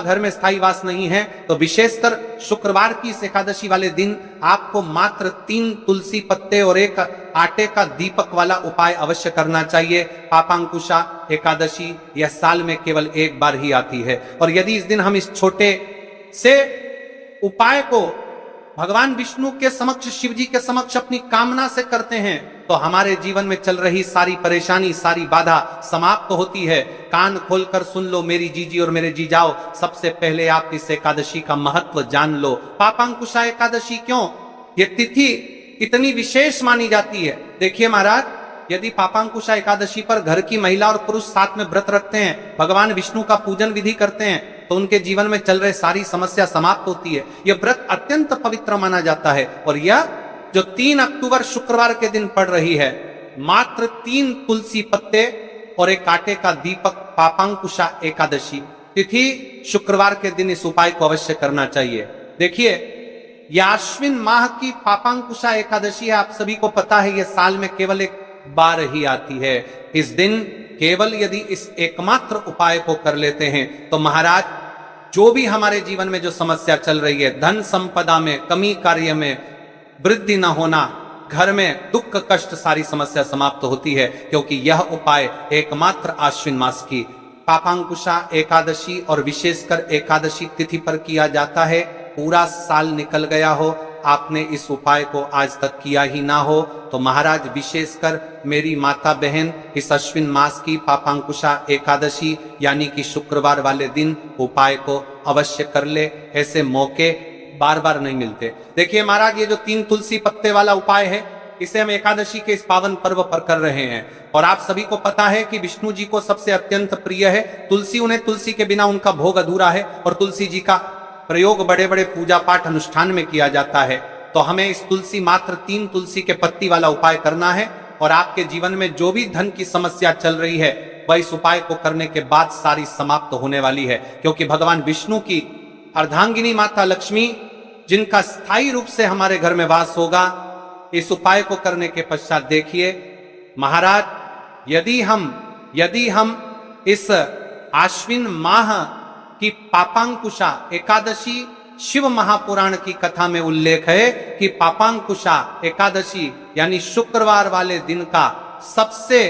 घर में स्थायी वास नहीं है तो विशेषकर शुक्रवार की इस एकादशी वाले दिन आपको मात्र 3 तुलसी पत्ते और 1 आटे का दीपक वाला उपाय अवश्य करना चाहिए। पापांकुशा एकादशी यह साल में केवल एक बार ही आती है, और यदि इस दिन हम इस छोटे से उपाय को भगवान विष्णु के समक्ष, शिव जी के समक्ष अपनी कामना से करते हैं तो हमारे जीवन में चल रही सारी परेशानी, सारी बाधा समाप्त होती है। कान खोलकर सुन लो मेरी जीजी और मेरे जीजाओ, सबसे पहले आप इस एकादशी का महत्व जान लो। पापांकुशा एकादशी क्यों, ये तिथि इतनी विशेष मानी जाती है? देखिए महाराज, यदि पापांकुशा एकादशी पर घर की महिला और पुरुष साथ में व्रत रखते हैं, भगवान विष्णु का पूजन विधि करते हैं, तो उनके जीवन में चल रहे सारी समस्या समाप्त होती है। यह व्रत अत्यंत पवित्र माना जाता है, और यह जो 3 अक्टूबर शुक्रवार के दिन पड़ रही है, मात्र 3 तुलसी पत्ते और 1 आटे का दीपक, पापांकुशा एकादशी तिथि शुक्रवार के दिन इस उपाय को अवश्य करना चाहिए। देखिए, यह आश्विन माह की पापांकुशा एकादशी है, आप सभी को पता है, यह साल में केवल 1 बार ही आती है। इस दिन केवल यदि इस एकमात्र उपाय को कर लेते हैं तो महाराज, जो भी हमारे जीवन में जो समस्या चल रही है, धन संपदा में कमी, कार्य में वृद्धि न होना, घर में दुख कष्ट, सारी समस्या समाप्त होती है, क्योंकि यह उपाय एकमात्र आश्विन मास की पापांकुशा एकादशी और विशेषकर एकादशी तिथि पर किया जाता है। पूरा साल निकल गया हो, आपने इस उपाय को आज तक किया ही ना हो, तो महाराज विशेषकर मेरी माता बहन इस अश्विन मास की पापांकुशा एकादशी यानी कि शुक्रवार वाले दिन उपाय को अवश्य कर ले। ऐसे मौके बार बार नहीं मिलते। देखिए महाराज, ये जो 3 तुलसी पत्ते वाला उपाय है, इसे हम एकादशी के इस पावन पर्व पर कर रहे हैं, और आप सभी को पता है कि विष्णु जी को सबसे अत्यंत प्रिय है तुलसी। उन्हें तुलसी के बिना उनका भोग अधूरा है, और तुलसी जी का प्रयोग बड़े बड़े पूजा पाठ अनुष्ठान में किया जाता है। तो हमें इस तुलसी, मात्र 3 तुलसी के पत्ती वाला उपाय करना है, और आपके जीवन में जो भी धन की समस्या चल रही है वह इस उपाय को करने के बाद सारी समाप्त होने वाली है। क्योंकि भगवान विष्णु की अर्धांगिनी माता लक्ष्मी, जिनका स्थायी रूप से हमारे घर में वास होगा, इस उपाय को करने के पश्चात देखिए महाराज, यदि हम इस आश्विन माह की पापांकुशा एकादशी, शिव महापुराण की कथा में उल्लेख है कि पापांकुशा एकादशी यानी शुक्रवार वाले दिन का सबसे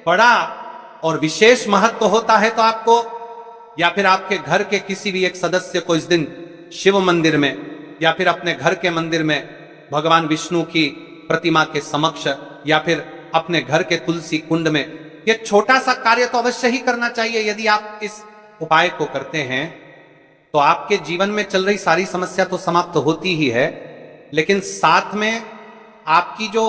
बड़ा और विशेष महत्व होता है, तो आपको या फिर आपके घर के किसी भी एक सदस्य को इस दिन शिव मंदिर में या फिर अपने घर के मंदिर में भगवान विष्णु की प्रतिमा के समक्ष या फिर अपने घर के तुलसी कुंड में यह छोटा सा कार्य तो अवश्य ही करना चाहिए। यदि आप इस उपाय को करते हैं तो आपके जीवन में चल रही सारी समस्या तो समाप्त होती ही है, लेकिन साथ में आपकी जो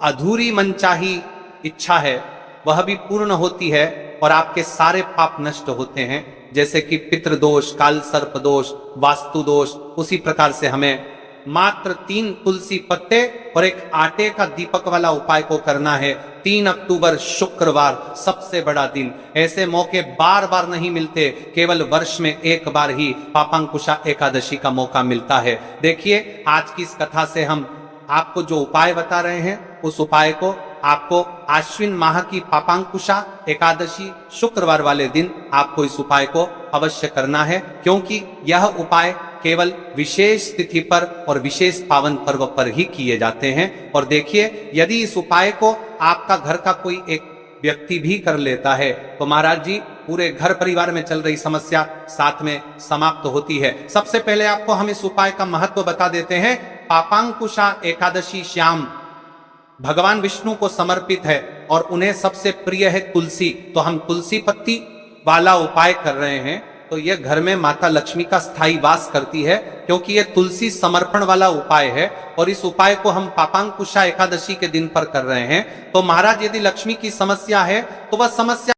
अधूरी मनचाही इच्छा है वह भी पूर्ण होती है, और आपके सारे पाप नष्ट होते हैं। जैसे कि पितृदोष, काल सर्प दोष, वास्तु दोष, उसी प्रकार से हमें मात्र 3 तुलसी पत्ते और 1 आटे का दीपक वाला उपाय को करना है। 3 अक्टूबर शुक्रवार, सबसे बड़ा दिन। ऐसे मौके बार बार नहीं मिलते, केवल वर्ष में 1 बार ही पापांकुशा एकादशी का मौका मिलता है। देखिए, आज की इस कथा से हम आपको जो उपाय बता रहे हैं, उस उपाय को आपको आश्विन माह की पापांकुशा एकादशी शुक्रवार वाले दिन आपको इस उपाय को अवश्य करना है, क्योंकि यह उपाय केवल विशेष तिथि पर और विशेष पावन पर्व पर ही किए जाते हैं। और देखिए, यदि इस उपाय को आपका घर का कोई एक व्यक्ति भी कर लेता है तो महाराज जी, पूरे घर परिवार में चल रही समस्या साथ में समाप्त होती है। सबसे पहले आपको हम इस उपाय का महत्व बता देते हैं। पापांकुशा एकादशी श्याम भगवान विष्णु को समर्पित है और उन्हें सबसे प्रिय है तुलसी, तो हम तुलसी पत्ती वाला उपाय कर रहे हैं। तो यह घर में माता लक्ष्मी का स्थायी वास करती है, क्योंकि यह तुलसी समर्पण वाला उपाय है, और इस उपाय को हम पापांकुशा एकादशी के दिन पर कर रहे हैं। तो महाराज, यदि लक्ष्मी की समस्या है तो वह समस्या